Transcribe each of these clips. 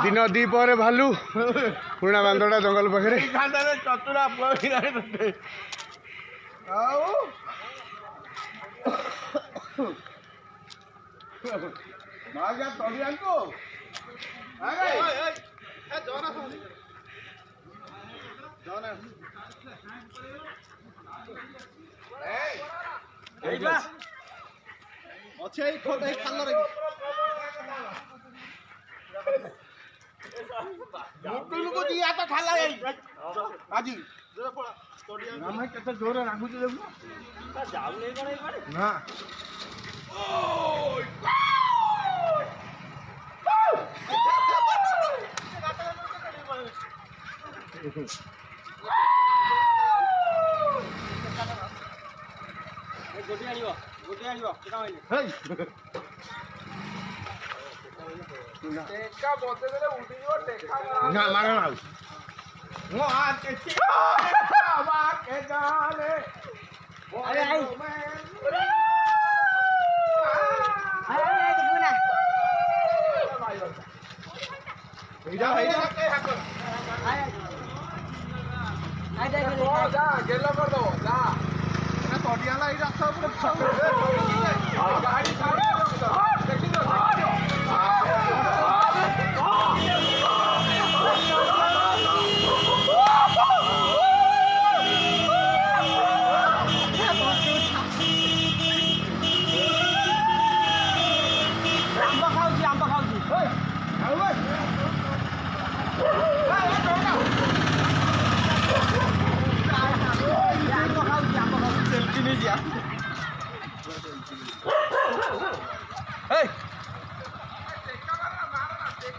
दिन दीपर भालू पुणा बांधटा जंगल पाखे चतुरा केते जोर रागुच ना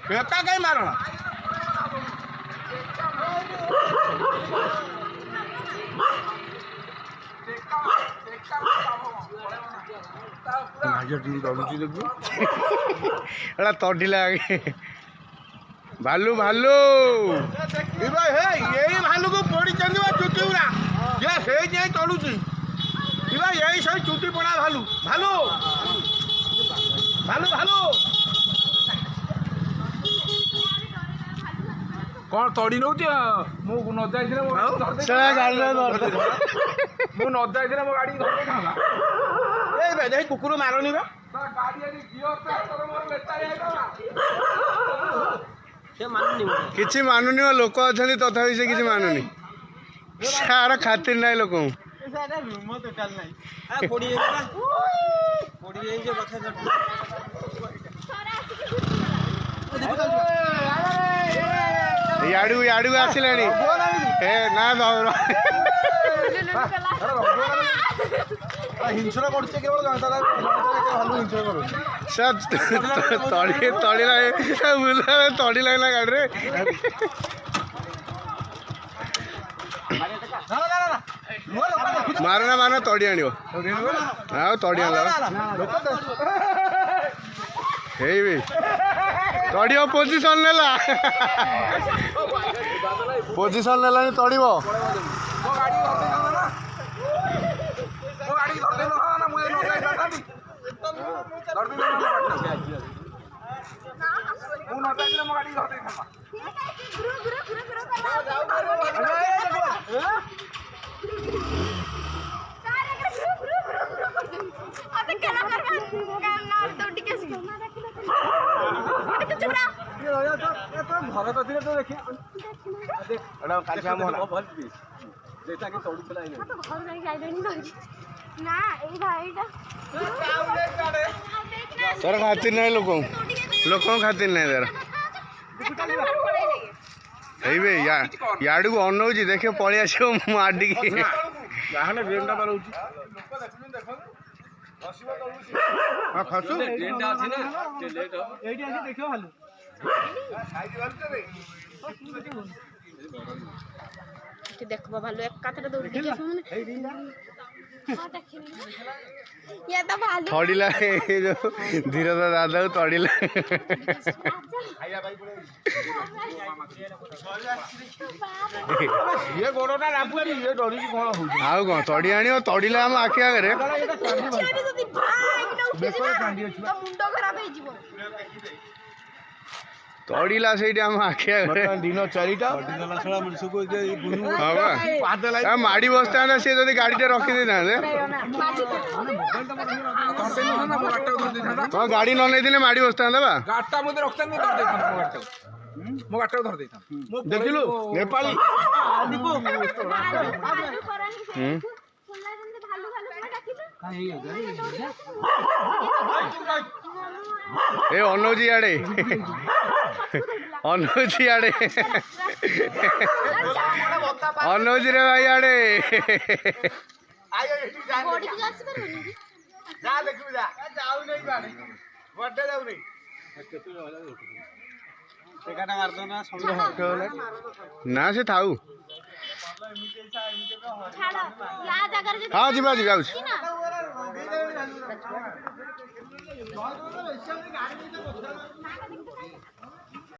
बेटा कहीं मारना तडिला भालू भालू यही भालू को पोड़ी चुटी उड़ा तड़ुची यही सब चुटी पड़ा भालू भालू भालू भालू कौन तड़ी नौ मु न जाई मो गाड़ी धर कुकुर मारनी किसी मानुनी लोक अच्छा तथापि से किसी मानुनी सार खातिर ना लोक याडू याडू आसिले ना हिंसर करछे केवल भालू हिंसर करू सब तड़ी तड़ी बुला तड़ी लगला गाड़ी रे मारना मारना तड़ी आनियो हाँ तड़ी आनला हे तड़ियो पोजिशन नेला पोजिशन नेला तड़िबो घर तो देखिए तर खातिर नहीं लोक खातिर नहीं तर याडू को अनौची देखे पलि आस माडिकी देखो भालू एक कातरा दौड़ी ये तो भालू तड़िला जो धीरे दादा को तड़िला ये गोड़टा रापुआरी ये डरी कौन हो आउ कौन तड़ी आनी तड़िला आम आखि आगे मुंड खराब हो तड़िला से आम आखि आगे दिन 4टा हाँ माड़ी बसता सी जब गाड़ी टे रखी दे हाँ गाड़ी न नहीं माड़ी बसता गाड़टा मुझे रखता नहीं धर देता मो गाड़टा धर देता देखिलु नेपाली ए अनुजी आड़े अनुजी आड़े अनुजी रे भाई आड़े जा देखु जा जाऊ नहीं बाड़ी बड्डे जाऊ नहीं ना से थाऊ हाँ जी बाजी जाऊँ ना